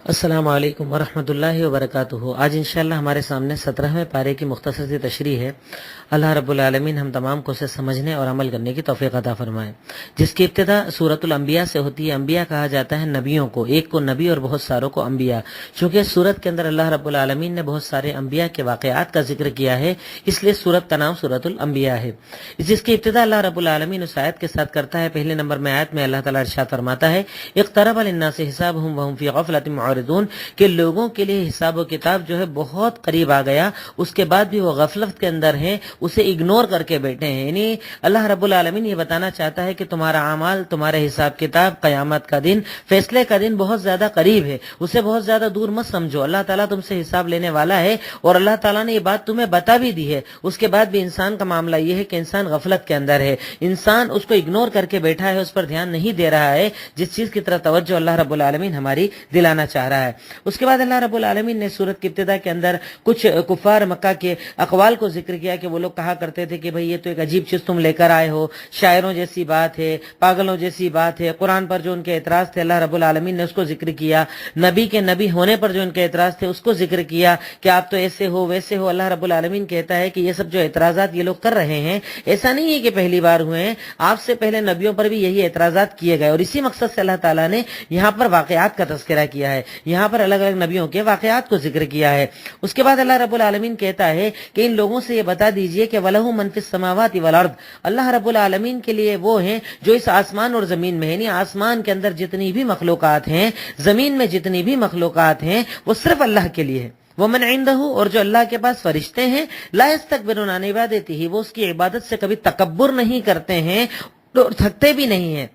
السلام علیکم ورحمۃ اللہ وبرکاتہ۔ آج انشاءاللہ ہمارے سامنے 17ویں پارے کی مختصر سی تشریح ہے۔ اللہ رب العالمین ہم تمام کو اسے سمجھنے اور عمل کرنے کی توفیق عطا فرمائے۔ جس کی ابتدا سورۃ الانبیاء سے ہوتی ہے۔ انبیاء کہا جاتا ہے نبیوں کو، ایک کو نبی اور بہت ساروں کو انبیاء۔ چونکہ سورت کے اندر اللہ رب العالمین نے بہت سارے انبیاء کے واقعات کا ذکر کیا ہے، اس لیے سورت کا نام سورۃ الانبیاء ہے۔ جس کی ابتدا اللہ رب العالمین اس آیت کے ساتھ کرتا ہے۔ پہلے نمبر میں آیت میں اللہ تعالیٰ ارشاد فرماتا ہے اقترب للناس حسابهم وهم في غفلة معرضون، کہ لوگوں کے لیے حساب و کتاب جو ہے بہت قریب آ گیا، اس کے بعد بھی وہ غفلت کے اندر ہیں، اسے اگنور کر کے بیٹھے ہیں۔ یعنی اللہ رب العالمین یہ بتانا چاہتا ہے کہ تمہارا اعمال، تمہارے حساب کتاب، قیامت کا دن، فیصلے کا دن بہت زیادہ قریب ہے، اسے بہت زیادہ دور مت سمجھو۔ اللہ تعالیٰ تم سے حساب لینے والا ہے اور اللہ تعالیٰ نے یہ بات تمہیں بتا بھی دی ہے۔ اس کے بعد بھی انسان کا معاملہ یہ ہے کہ انسان غفلت کے اندر ہے، انسان اس کو اگنور کر کے بیٹھا ہے، اس پر دھیان نہیں دے رہا ہے جس چیز کی طرف توجہ اللہ رب العالمین ہماری دلانا چاہ رہا ہے۔ اس کے بعد اللہ رب العالمین نے سورت کی ابتدا کے اندر کچھ کفار مکہ کے اقوال کو ذکر کیا کہ وہ لوگ کہا کرتے تھے کہ بھئی یہ تو ایک عجیب چیز تم لے کر آئے ہو، شاعروں جیسی بات ہے، پاگلوں جیسی بات ہے۔ قرآن پر جو ان کے اعتراض تھے اللہ رب العالمین نے اس کو ذکر کیا۔ نبی کے نبی ہونے پر جو ان کے اعتراض تھے اس کو ذکر کیا کہ آپ تو ایسے ہو ویسے ہو۔ اللہ رب العالمین کہتا ہے کہ یہ سب جو اعتراضات یہ لوگ کر رہے ہیں ایسا نہیں ہے کہ پہلی بار ہوئے ہیں، آپ سے پہلے نبیوں پر بھی یہی اعتراضات کیے گئے، اور اسی مقصد سے اللہ تعالیٰ نے یہاں پر واقعات کا تذکرہ کیا ہے، یہاں پر الگ الگ نبیوں کے واقعات کو ذکر کیا ہے۔ اس کے بعد اللہ رب العالمین کہتا ہے کہ ان لوگوں سے یہ بتا دیجئے کہ وَلَهُ مَن فِي السَّمَاوَاتِ وَالْأَرْضِ، اللہ رب العالمین کے لیے وہ ہیں جو اس آسمان اور زمین میں ہیں، یعنی آسمان کے اندر جتنی بھی مخلوقات ہیں، زمین میں جتنی بھی مخلوقات ہیں، وہ صرف اللہ کے لیے ہے۔ وَمَنْ عِنْدَهُ، اور جو اللہ کے پاس فرشتے ہیں، لَا يَسْتَكْبِرُونَ عَنْ عِبَادَتِهِ، وہ اس کی عبادت سے کبھی تکبر نہیں کرتے ہیں اور تھکتے بھی نہیں ہیں۔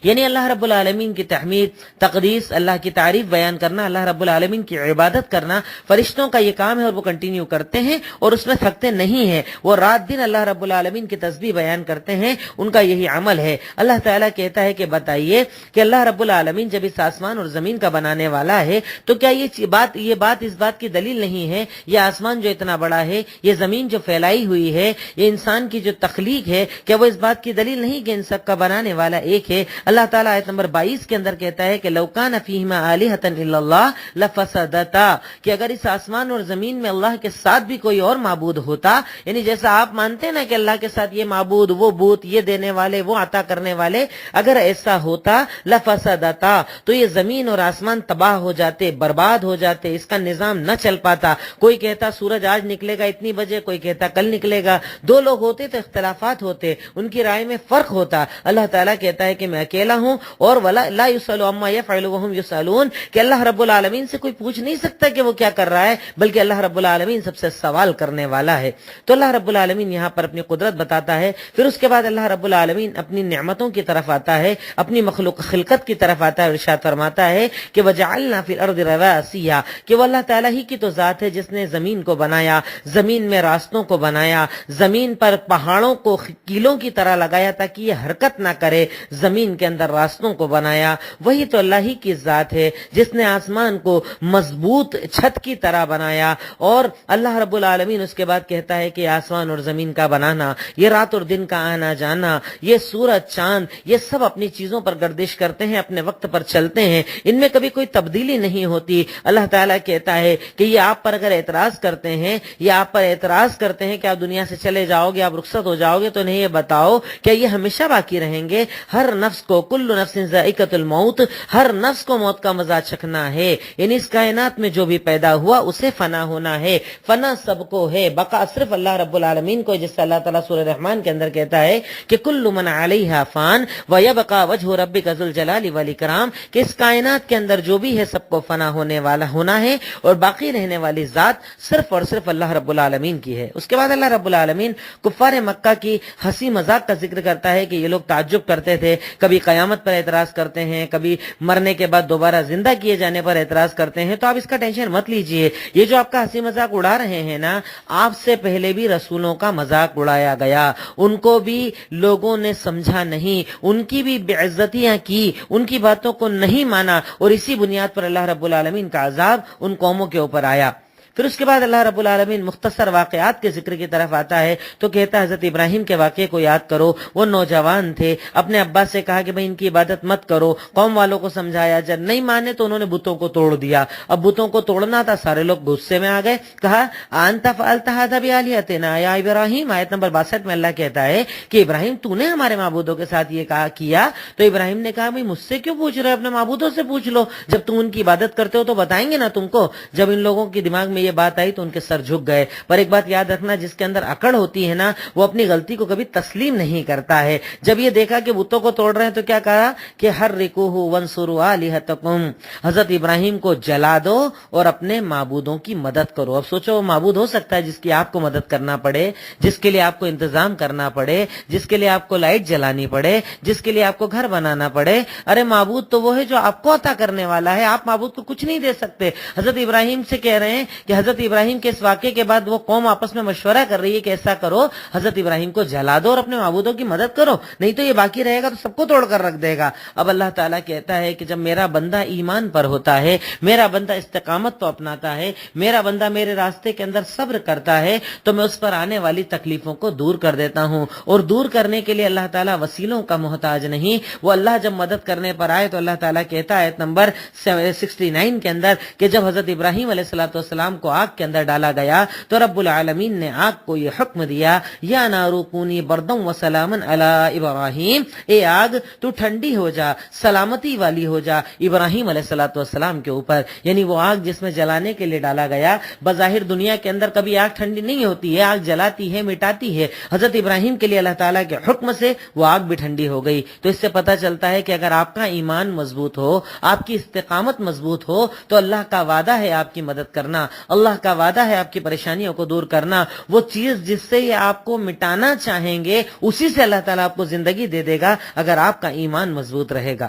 یعنی اللہ رب العالمین کی تحمید، تقدیس، اللہ کی تعریف بیان کرنا، اللہ رب العالمین کی عبادت کرنا فرشتوں کا یہ کام ہے اور وہ کنٹینیو کرتے ہیں اور اس میں تھکتے نہیں ہیں۔ وہ رات دن اللہ رب العالمین کی تسبیح بیان کرتے ہیں، ان کا یہی عمل ہے۔ اللہ تعالیٰ کہتا ہے کہ بتائیے کہ اللہ رب العالمین جب اس آسمان اور زمین کا بنانے والا ہے تو کیا یہ بات اس بات کی دلیل نہیں ہے؟ یہ آسمان جو اتنا بڑا ہے، یہ زمین جو پھیلائی ہوئی ہے، یہ انسان کی جو تخلیق ہے، کیا وہ اس بات کی دلیل نہیں کہ ان سب کا بنانے والا ایک ہے؟ اللہ تعالیٰ آیت نمبر 22 کے اندر کہتا ہے کہ لو کان فیہما آلہۃ الا اللہ لفسدتا، کہ اگر اس آسمان اور زمین میں اللہ کے ساتھ بھی کوئی اور معبود ہوتا، یعنی جیسا آپ مانتے ہیں نا کہ اللہ کے ساتھ یہ معبود، وہ بت، یہ دینے والے، وہ عطا کرنے والے، اگر ایسا ہوتا لفسدتا تو یہ زمین اور آسمان تباہ ہو جاتے، برباد ہو جاتے، اس کا نظام نہ چل پاتا۔ کوئی کہتا سورج آج نکلے گا اتنی بجے، کوئی کہتا کل نکلے گا، دو لوگ ہوتے تو اختلافات ہوتے، ان کی رائے میں فرق ہوتا۔ اللہ تعالیٰ کہتا ہے کہ میں اکیلا ہوں اور ولا لا يسأل عما يفعل وهم يسألون، کہ اللہ رب العالمین سے کوئی پوچھ نہیں سکتا کہ وہ کیا کر رہا ہے، بلکہ اللہ رب العالمین سب سے سوال کرنے والا ہے۔ تو اللہ رب العالمین یہاں پر اپنی قدرت بتاتا ہے، پھر اس کے بعد اللہ رب العالمین اپنی نعمتوں کی طرف آتا ہے، اپنی مخلوق خلقت کی طرف آتا ہے، ارشاد فرماتا ہے کہ وجعلنا فی الارض رواسیا، کہ وہ اللہ تعالیٰ ہی کی تو ذات ہے جس نے زمین کو بنایا، زمین میں راستوں کو بنایا، زمین پر پہاڑوں کو کیلوں کی طرح لگایا تاکہ یہ حرکت نہ کرے، زمین کے اندر راستوں کو بنایا۔ وہی تو اللہ ہی کی ذات ہے جس نے آسمان کو مضبوط چھت کی طرح بنایا، اور اللہ رب العالمین اس کے بعد کہتا ہے کہ آسمان اور زمین کا بنانا، یہ رات اور دن کا آنا جانا، یہ سورج چاند، یہ سب اپنی چیزوں پر گردش کرتے ہیں، اپنے وقت پر چلتے ہیں، ان میں کبھی کوئی تبدیلی نہیں ہوتی۔ اللہ تعالیٰ کہتا ہے کہ یہ آپ پر اگر اعتراض کرتے ہیں، یہ آپ پر اعتراض کرتے ہیں کہ آپ دنیا سے چلے جاؤ گے، آپ رخصت ہو جاؤ گے، تو انہیں یہ بتاؤ کہ یہ ہمیشہ باقی رہیں گے؟ ہر نفس کو، کل نفس ذائقۃ الموت، ہر نفس کو موت کا مزہ چکھنا ہے، یعنی اس کائنات میں جو بھی پیدا ہوا اسے فنا ہونا ہے، فنا سب کو ہے، بقا صرف اللہ رب العالمین کو، جس سے اللہ تعالیٰ سورہ رحمان کے اندر کہتا ہے کہ کل من علیہا فان ویبقى وجہ ربک ذو الجلال والاکرام، کہ اس کائنات کے اندر جو بھی ہے سب کو فنا ہونے والا ہونا ہے، اور باقی رہنے والی ذات صرف اور صرف اللہ رب العالمین کی ہے۔ اس کے بعد اللہ رب العالمین کفار مکہ کی ہنسی مذاق کا ذکر کرتا ہے کہ یہ لوگ تعجب کرتے تھے، کبھی قیامت پر اعتراض کرتے ہیں، کبھی مرنے کے بعد دوبارہ زندہ کیے جانے پر اعتراض کرتے ہیں، تو آپ اس کا ٹینشن مت لیجئے، یہ جو آپ کا ہنسی مذاق اڑا رہے ہیں نا، آپ سے پہلے بھی رسولوں کا مذاق اڑایا گیا، ان کو بھی لوگوں نے سمجھا نہیں، ان کی بھی بے عزتیاں کی، ان کی باتوں کو نہیں مانا، اور اسی بنیاد پر اللہ رب العالمین کا عذاب ان قوموں کے اوپر آیا۔ پھر اس کے بعد اللہ رب العالمین مختصر واقعات کے ذکر کی طرف آتا ہے تو کہتا ہے حضرت ابراہیم کے واقعے کو یاد کرو. وہ نوجوان تھے, اپنے ابا سے کہا کہ بھئی ان کی عبادت مت کرو, قوم والوں کو سمجھایا, جب نہیں مانے تو انہوں نے بتوں کو توڑ دیا. اب بتوں کو توڑنا تھا, سارے لوگ غصے میں آ گئے. کہا انت فعلت ھذا بآلہتنا یا ابراہیم. آیت نمبر 62 میں اللہ کہتا ہے کہ ابراہیم تو نے ہمارے معبودوں کے ساتھ یہ کہا کیا. تو ابراہیم نے کہا بھئی مجھ سے کیوں پوچھ رہے ہو, اپنے معبودوں سے پوچھ لو, جب تم ان کی عبادت کرتے ہو تو بتائیں گے نا تم کو. جب ان لوگوں کے دماغ میں یہ بات آئی تو ان کے سر جھک گئے. پر ایک بات یاد رکھنا, جس کے اندر اکڑ ہوتی ہے نا وہ اپنی غلطی کو کبھی تسلیم نہیں کرتا ہے. جب یہ دیکھا کہ بتوں کو توڑ رہے ہیں تو کیا کہا کہ حرکوہ وانصروا آلہتکم, حضرت ابراہیم کو جلا دو اور اپنے معبودوں کی مدد کرو. اب سوچو وہ معبود ہو سکتا ہے جس کی آپ کو مدد کرنا پڑے, جس کے لیے آپ کو انتظام کرنا پڑے, جس کے لیے آپ کو لائٹ جلانی پڑے, جس کے لیے آپ کو گھر بنانا پڑے. ارے معبود تو وہ ہے جو آپ کو عطا کرنے والا ہے, آپ معبود کو کچھ نہیں دے سکتے. حضرت ابراہیم سے کہہ رہے ہیں کہ حضرت ابراہیم کے اس واقعے کے بعد وہ قوم آپس میں مشورہ کر رہی ہے کہ ایسا کرو, حضرت ابراہیم کو جلا دو اور اپنے معبودوں کی مدد کرو, نہیں تو یہ باقی رہے گا تو سب کو توڑ کر رکھ دے گا. اب اللہ تعالیٰ کہتا ہے کہ جب میرا بندہ ایمان پر ہوتا ہے, میرا بندہ استقامت تو اپناتا ہے, میرا بندہ میرے راستے کے اندر صبر کرتا ہے, تو میں اس پر آنے والی تکلیفوں کو دور کر دیتا ہوں. اور دور کرنے کے لیے اللہ تعالیٰ وسیلوں کا محتاج نہیں. وہ اللہ جب مدد کرنے پر آئے تو اللہ تعالیٰ کہتا ہے آیت نمبر 69 کے اندر کہ جب حضرت ابراہیم علیہ السلام کو آگ کے اندر ڈالا گیا تو رب العالمین نے آگ کو یہ حکم دیا, یا نار کونی بردم و سلاما علی ابراہیم, اے آگ تو ٹھنڈی ہو جا, سلامتی والی ہو جا ابراہیم علیہ السلام کے اوپر. یعنی وہ آگ جس میں جلانے کے لیے ڈالا گیا, بظاہر دنیا کے اندر کبھی آگ ٹھنڈی نہیں ہوتی ہے, آگ جلاتی ہے, مٹاتی ہے. حضرت ابراہیم کے لیے اللہ تعالیٰ کے حکم سے وہ آگ بھی ٹھنڈی ہو گئی. تو اس سے پتہ چلتا ہے کہ اگر آپ کا ایمان مضبوط ہو, آپ کی استقامت مضبوط ہو, تو اللہ کا وعدہ ہے آپ کی مدد کرنا, اللہ کا وعدہ ہے آپ کی پریشانیوں کو دور کرنا. وہ چیز جس سے یہ آپ کو مٹانا چاہیں گے اسی سے اللہ تعالیٰ آپ کو زندگی دے دے گا اگر آپ کا ایمان مضبوط رہے گا.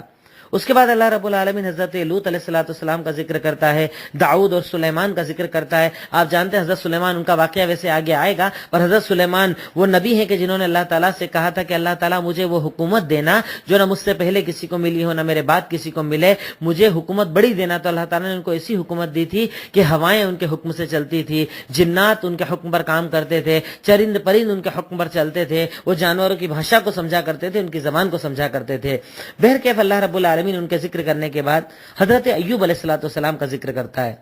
اس کے بعد اللہ رب العالمین حضرت لوط علیہ السلام کا ذکر کرتا ہے, داؤد اور سلیمان کا ذکر کرتا ہے. آپ جانتے ہیں حضرت سلیمان, ان کا واقعہ ویسے آگے آئے گا, پر حضرت سلیمان وہ نبی ہیں کہ جنہوں نے اللہ تعالیٰ سے کہا تھا کہ اللہ تعالیٰ مجھے وہ حکومت دینا جو نہ مجھ سے پہلے کسی کو ملی ہو, نہ میرے بعد کسی کو ملے, مجھے حکومت بڑی دینا. تو اللہ تعالیٰ نے ان کو ایسی حکومت دی تھی کہ ہوائیں ان کے حکم سے چلتی تھی, جنات ان کے حکم پر کام کرتے تھے, چرند پرند ان کے حکم پر چلتے تھے, وہ جانوروں کی بھاشا کو سمجھا کرتے تھے, ان کی زبان کو سمجھا کرتے تھے. بہرکیف اللہ رب العالمین ان کے ذکر کرنے کے بعد حضرت ایوب علیہ السلام کا ذکر کرتا ہے.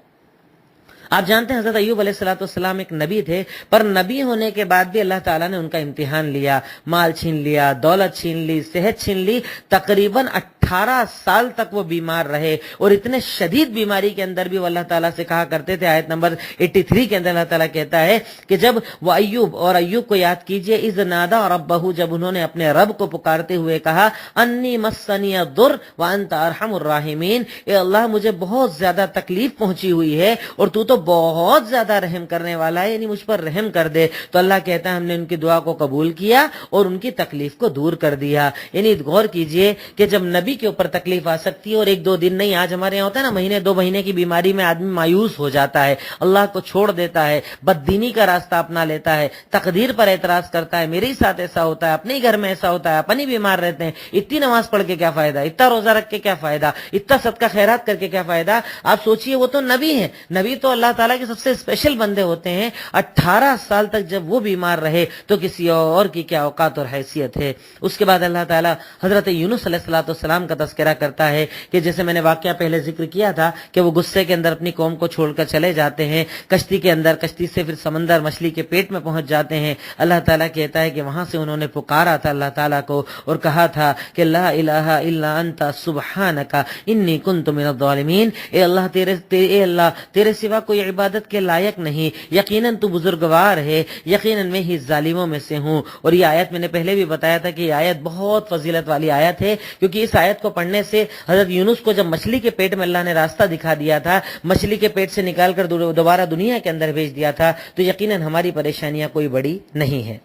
آپ جانتے ہیں حضرت ایوب علیہ السلام ایک نبی تھے, پر نبی ہونے کے بعد بھی اللہ تعالیٰ نے ان کا امتحان لیا, مال چھین لیا, دولت چھین لی, صحت چھین لی. تقریباً 18 سال تک وہ بیمار رہے, اور اتنے شدید بیماری کے اندر بھی وہ اللہ تعالیٰ سے کہا کرتے تھے. آیت نمبر 83 کے اندر اللہ تعالیٰ کہتا ہے کہ جب وہ ایوب کو یاد کیجئے, اذ نادا ربہ, جب انہوں نے اپنے رب کو پکارتے ہوئے کہا, انی مسنی الضر وانت ارحم الراحمین, اے اللہ مجھے بہت زیادہ تکلیف پہنچی ہوئی ہے اور تو تو بہت زیادہ رحم کرنے والا ہے, یعنی مجھ پر رحم کر دے. تو اللہ کہتا ہے ہم نے ان کی دعا کو قبول کیا اور ان کی تکلیف کو دور کر دیا. یعنی غور کیجئے کہ جب نبی کے اوپر تکلیف آ سکتی ہے, اور ایک دو دن نہیں, آج ہمارے یہاں ہوتا ہے نا مہینے دو مہینے کی بیماری میں آدمی مایوس ہو جاتا ہے, اللہ کو چھوڑ دیتا ہے, بددینی کا راستہ اپنا لیتا ہے, تقدیر پر اعتراض کرتا ہے, میرے ہی ساتھ ایسا ہوتا ہے, اپنے ہی گھر میں ایسا ہوتا ہے, اپنی بیمار رہتے ہیں, اتنی نماز پڑھ کے کیا فائدہ, اتنا روزہ رکھ کے کیا فائدہ, اتنا صدقہ خیرات کر کے کیا فائدہ. آپ سوچئے وہ تو نبی ہیں, نبی تو اللہ تعالیٰ کے سب سے اسپیشل بندے ہوتے ہیں. 18 سال تک جب وہ بیمار رہے تو کسی اور کی کیا اوقات اور حیثیت ہے. اس کے بعد اللہ تعالیٰ حضرت یونس علیہ السلام کا تذکرہ کرتا ہے کہ جیسے میں نے واقعہ پہلے ذکر کیا تھا کہ وہ غصے کے اندر اپنی قوم کو چھوڑ کر چلے جاتے ہیں کشتی کے اندر, کشتی سے پھر سمندر مچھلی کے پیٹ میں پہنچ جاتے ہیں. اللہ تعالیٰ کہتا ہے کہ وہاں سے انہوں نے پکارا تھا اللہ تعالیٰ کو اور کہا تھا کہ لا الہ الا انت سبحانک انی کنت من الظالمین, اے اللہ تیرے سوا کوئی عبادت کے لائق نہیں, یقیناً تو بزرگوار ہے, یقیناً میں ہی ظالموں میں سے ہوں. اور یہ آیت میں نے پہلے بھی بتایا تھا کہ یہ آیت بہت فضیلت والی آیت ہے, کیونکہ اس آیت کو پڑھنے سے حضرت یونس کو جب مچھلی کے پیٹ میں اللہ نے راستہ دکھا دیا تھا, مچھلی کے پیٹ سے نکال کر دوبارہ دنیا کے اندر بھیج دیا تھا, تو یقیناً ہماری پریشانیاں کوئی بڑی نہیں ہیں.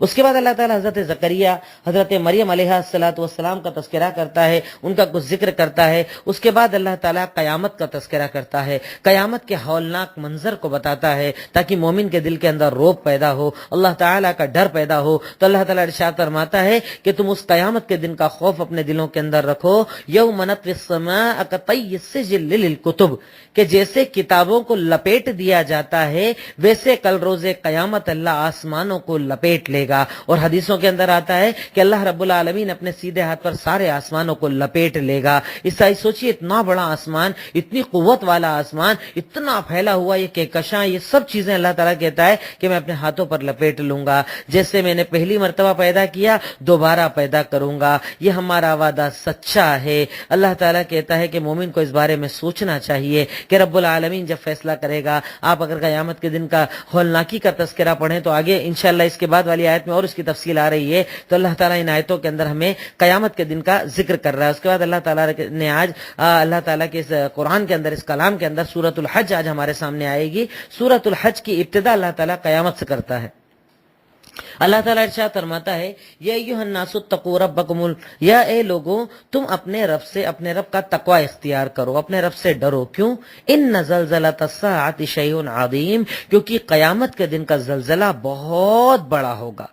اس کے بعد اللہ تعالیٰ حضرت زکریا حضرت مریم علیہ الصلوۃ والسلام کا تذکرہ کرتا ہے، ان کا کچھ ذکر کرتا ہے. اس کے بعد اللہ تعالیٰ قیامت کا تذکرہ کرتا ہے، قیامت کے ہولناک منظر کو بتاتا ہے تاکہ مومن کے دل کے اندر روب پیدا ہو، اللہ تعالیٰ کا ڈر پیدا ہو. تو اللہ تعالیٰ ارشاد فرماتا ہے کہ تم اس قیامت کے دن کا خوف اپنے دلوں کے اندر رکھو. یوم نطوی السماء کطی السجل للکتب، کہ جیسے کتابوں کو لپیٹ دیا جاتا ہے ویسے کل روز قیامت اللہ آسمانوں کو لپیٹ لے گا. اور حدیثوں کے اندر آتا ہے کہ اللہ رب العالمین اپنے سیدھے ہاتھ پر سارے آسمانوں کو لپیٹ لے گا. اس طرح سوچیے، اتنا بڑا آسمان، اتنی قوت والا آسمان، اتنا پھیلا ہوا یہ کہکشاں، یہ سب چیزیں اللہ تعالیٰ کہتا ہے کہ میں اپنے ہاتھوں پر لپیٹ لوں گا. جیسے میں نے پہلی مرتبہ پیدا کیا دوبارہ پیدا کروں گا. یہ ہمارا وعدہ سچا ہے. اللہ تعالیٰ کہتا ہے کہ مومن کو اس بارے میں سوچنا چاہیے کہ رب العالمین جب فیصلہ کرے گا. آپ اگر قیامت کے دن کا ہولناکی کا تذکرہ پڑھیں تو آگے انشاءاللہ اس کے بعد والی آیت میں اور اس کی تفصیل آ رہی ہے. تو اللہ تعالیٰ ان آیتوں کے اندر ہمیں قیامت کے دن کا ذکر کر رہا ہے. اس کے بعد اللہ تعالیٰ نے آج اللہ تعالیٰ کے اس قرآن کے اندر، اس کلام کے اندر سورۃ الحج آج ہمارے سامنے آئے گی. سورۃ الحج کی ابتدا اللہ تعالیٰ قیامت سے کرتا ہے. اللہ تعالیٰ ارشاد فرماتا ہے، یا ایھا الناس اتقوا ربکم، یا اے لوگوں تم اپنے رب سے، اپنے رب کا تقوی اختیار کرو، اپنے رب سے ڈرو. کیوں؟ ان زلزلۃ الساعۃ شیء عظیم، کیونکہ قیامت کے دن کا زلزلہ بہت بڑا ہوگا.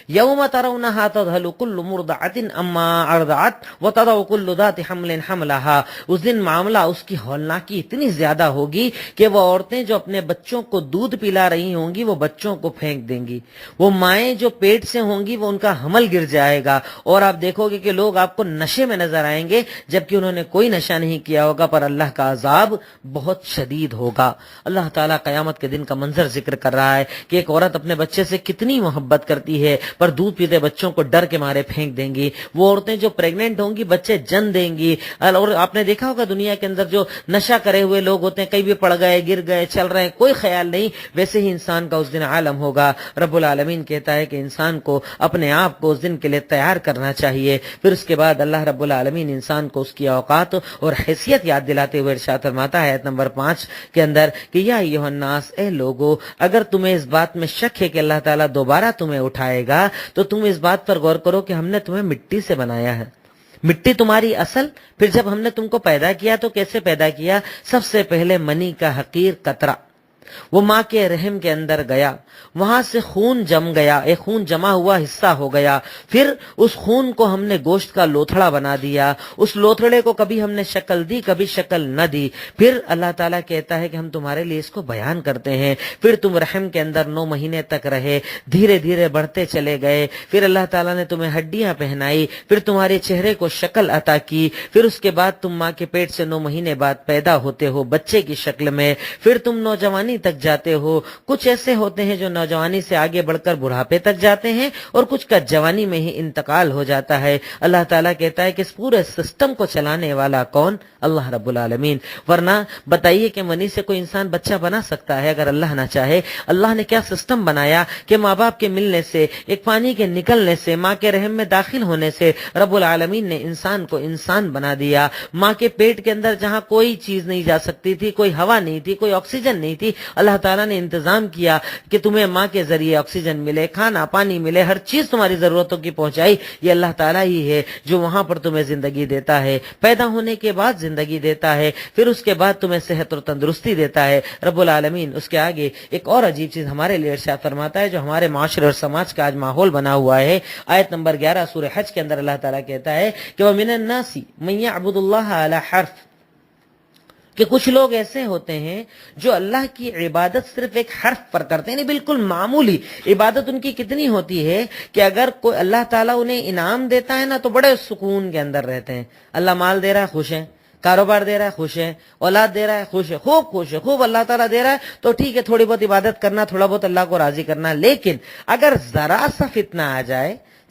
یوم ترونها تذهل كل مرضعة عما ارضعت وتضع كل ذات حمل حملها. اس دن معاملہ اس کی ہولناکی اتنی زیادہ ہوگی کہ وہ عورتیں جو اپنے بچوں کو دودھ پلا رہی ہوں گی وہ بچوں کو پھینک دیں گی. وہ مائیں جو پیٹ سے ہوں گی وہ ان کا حمل گر جائے گا. اور آپ دیکھو گے کہ لوگ آپ کو نشے میں نظر آئیں گے جبکہ انہوں نے کوئی نشہ نہیں کیا ہوگا، پر اللہ کا عذاب بہت شدید ہوگا. اللہ تعالیٰ قیامت کے دن کا منظر ذکر کر رہا ہے کہ ایک عورت اپنے بچے سے کتنی محبت کرتی ہے پر دودھ پیتے بچوں کو ڈر کے مارے پھینک دیں گی. وہ عورتیں جو پریگننٹ ہوں گی بچے جن دیں گی. اور آپ نے دیکھا ہوگا دنیا کے اندر جو نشہ کرے ہوئے لوگ ہوتے ہیں، کئی بھی پڑ گئے، گر گئے، چل رہے ہیں، کوئی خیال نہیں. ویسے ہی انسان کا اس دن عالم ہوگا. رب العالمین کہتا ہے کہ انسان کو اپنے آپ کو اس دن کے لیے تیار کرنا چاہیے. پھر اس کے بعد اللہ رب العالمین انسان کو اس کی اوقات اور حیثیت یاد دلاتے ہوئے ارشاد فرماتا ہے آیت نمبر 5 کے اندر کہ یا ایھا الناس، اے لوگو اگر تمہیں اس بات میں شک ہے کہ اللہ تعالیٰ دوبارہ تمہیں اٹھائے گا تو تم اس بات پر غور کرو کہ ہم نے تمہیں مٹی سے بنایا ہے. مٹی تمہاری اصل. پھر جب ہم نے تم کو پیدا کیا تو کیسے پیدا کیا؟ سب سے پہلے منی کا حقیر قطرہ وہ ماں کے رحم کے اندر گیا، وہاں سے خون جم گیا، ایک خون جمع ہوا حصہ ہو گیا. پھر اس خون کو ہم نے گوشت کا لوتھڑا بنا دیا. اس لوتھڑے کو کبھی ہم نے شکل دی، کبھی شکل نہ دی. پھر اللہ تعالیٰ کہتا ہے کہ ہم تمہارے لیے اس کو بیان کرتے ہیں. پھر تم رحم کے اندر 9 مہینے تک رہے، دھیرے دھیرے بڑھتے چلے گئے. پھر اللہ تعالیٰ نے تمہیں ہڈیاں پہنائی، پھر تمہارے چہرے کو شکل عطا کی. پھر اس کے بعد تم ماں کے پیٹ سے 9 مہینے بعد پیدا ہوتے ہو بچے کی شکل میں. پھر تم نوجوانی تک جاتے ہو. کچھ ایسے ہوتے ہیں جو نوجوانی سے آگے بڑھ کر بڑھاپے تک جاتے ہیں اور کچھ کا جوانی میں ہی انتقال ہو جاتا ہے. اللہ تعالیٰ کہتا ہے کہ اس پورے سسٹم کو چلانے والا کون؟ اللہ رب العالمین. ورنہ بتائیے کہ منی سے کوئی انسان بچہ بنا سکتا ہے اگر اللہ نہ چاہے؟ اللہ نے کیا سسٹم بنایا کہ ماں باپ کے ملنے سے، ایک پانی کے نکلنے سے، ماں کے رحم میں داخل ہونے سے رب العالمین نے انسان کو انسان بنا دیا. ماں کے پیٹ کے اندر جہاں کوئی چیز نہیں جا سکتی تھی، کوئی ہوا نہیں تھی، کوئی آکسیجن نہیں تھی، اللہ تعالیٰ نے انتظام کیا کہ تمہیں ماں کے ذریعے آکسیجن ملے، کھانا پانی ملے، ہر چیز تمہاری ضرورتوں کی پہنچائی. یہ اللہ تعالیٰ ہی ہے جو وہاں پر تمہیں زندگی دیتا ہے، پیدا ہونے کے بعد زندگی دیتا ہے، پھر اس کے بعد تمہیں صحت اور تندرستی دیتا ہے رب العالمین. اس کے آگے ایک اور عجیب چیز ہمارے لیے ارشاد فرماتا ہے جو ہمارے معاشرے اور سماج کا آج ماحول بنا ہوا ہے. آیت نمبر 11 سورہ حج کے اندر اللہ تعالیٰ کہتا ہے کہ وَمِنَ النَّاسِ مَن يَعْبُدُ اللَّهَ عَلَى حَرْفٍ، کہ کچھ لوگ ایسے ہوتے ہیں جو اللہ کی عبادت صرف ایک حرف پر کرتے ہیں، یعنی بالکل معمولی عبادت ان کی کتنی ہوتی ہے کہ اگر کوئی اللہ تعالیٰ انہیں انعام دیتا ہے نا تو بڑے سکون کے اندر رہتے ہیں. اللہ مال دے رہا ہے، خوش ہیں. کاروبار دے رہا ہے، خوش ہے. اولاد دے رہا ہے، خوش ہے. خوب خوش ہے، خوب اللہ تعالیٰ دے رہا ہے تو ٹھیک ہے، تھوڑی بہت عبادت کرنا، تھوڑا بہت اللہ کو راضی کرنا. لیکن اگر ذرا سا فتنہ آ جائے،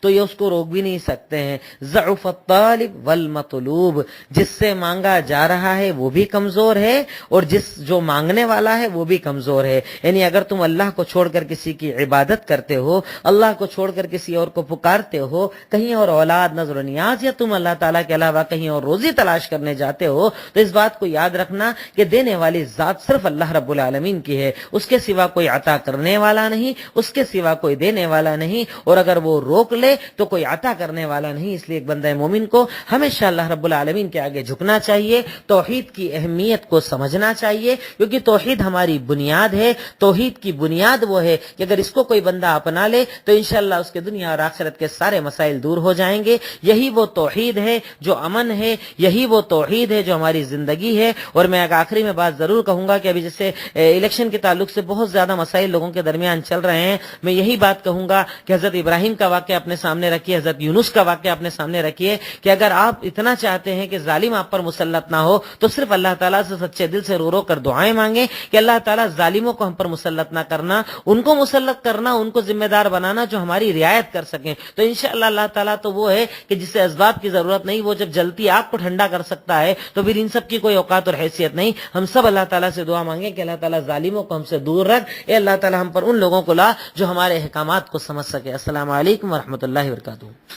تو یہ اس کو روک بھی نہیں سکتے ہیں. ضعف الطالب والمطلوب، جس سے مانگا جا رہا ہے وہ بھی کمزور ہے اور جو مانگنے والا ہے وہ بھی کمزور ہے. یعنی اگر تم اللہ کو چھوڑ کر کسی کی عبادت کرتے ہو، اللہ کو چھوڑ کر کسی اور کو پکارتے ہو، کہیں اور اولاد نظر و نیاز، یا تم اللہ تعالیٰ کے علاوہ کہیں اور روزی تلاش کرنے جاتے ہو، تو اس بات کو یاد رکھنا کہ دینے والی ذات صرف اللہ رب العالمین کی ہے. اس کے سوا کوئی عطا کرنے والا نہیں، اس کے سوا کوئی دینے والا نہیں، اور اگر وہ روک لے تو کوئی عطا کرنے والا نہیں. اس لیے ایک بندہ مومن کو ہمیشہ اللہ رب العالمین کے آگے جھکنا چاہیے، توحید کی اہمیت کو سمجھنا چاہیے، کیونکہ توحید ہماری بنیاد ہے. توحید کی بنیاد وہ ہے کہ اگر اس کو کوئی بندہ اپنا لے تو انشاءاللہ اس کے دنیا اور آخرت کے سارے مسائل دور ہو جائیں گے. یہی وہ توحید ہے جو امن ہے، یہی وہ توحید ہے جو ہماری زندگی ہے. اور میں آخری میں بات ضرور کہوں گا کہ ابھی جیسے الیکشن کے تعلق سے بہت زیادہ مسائل لوگوں کے درمیان چل رہے ہیں، میں یہی بات کہوں گا کہ حضرت ابراہیم کا واقعہ اپنے سامنے رکھیے، حضرت یونس کا واقعہ اپنے سامنے رکھیے کہ اگر آپ اتنا چاہتے ہیں کہ ظالم آپ پر مسلط نہ ہو تو صرف اللہ تعالیٰ سے سچے دل سے رو رو کر دعائیں مانگیں کہ اللہ تعالیٰ ظالموں کو ہم پر مسلط نہ کرنا، ان کو مسلط کرنا، ان کو ذمہ دار بنانا جو ہماری رعایت کر سکیں. تو انشاءاللہ اللہ تعالیٰ تو وہ ہے کہ جسے اسباب کی ضرورت نہیں، وہ جب جلتی آگ کو ٹھنڈا کر سکتا ہے تو پھر ان سب کی کوئی اوقات اور حیثیت نہیں. ہم سب اللہ تعالیٰ سے دعا مانگیں کہ اللہ تعالیٰ ظالموں کو ہم سے دور رکھ. اے اللہ تعالیٰ ہم پر ان لوگوں کو لا جو ہمارے احکامات کو سمجھ سکے. السلام علیکم ورحمۃ اللہ وبرکاتہ.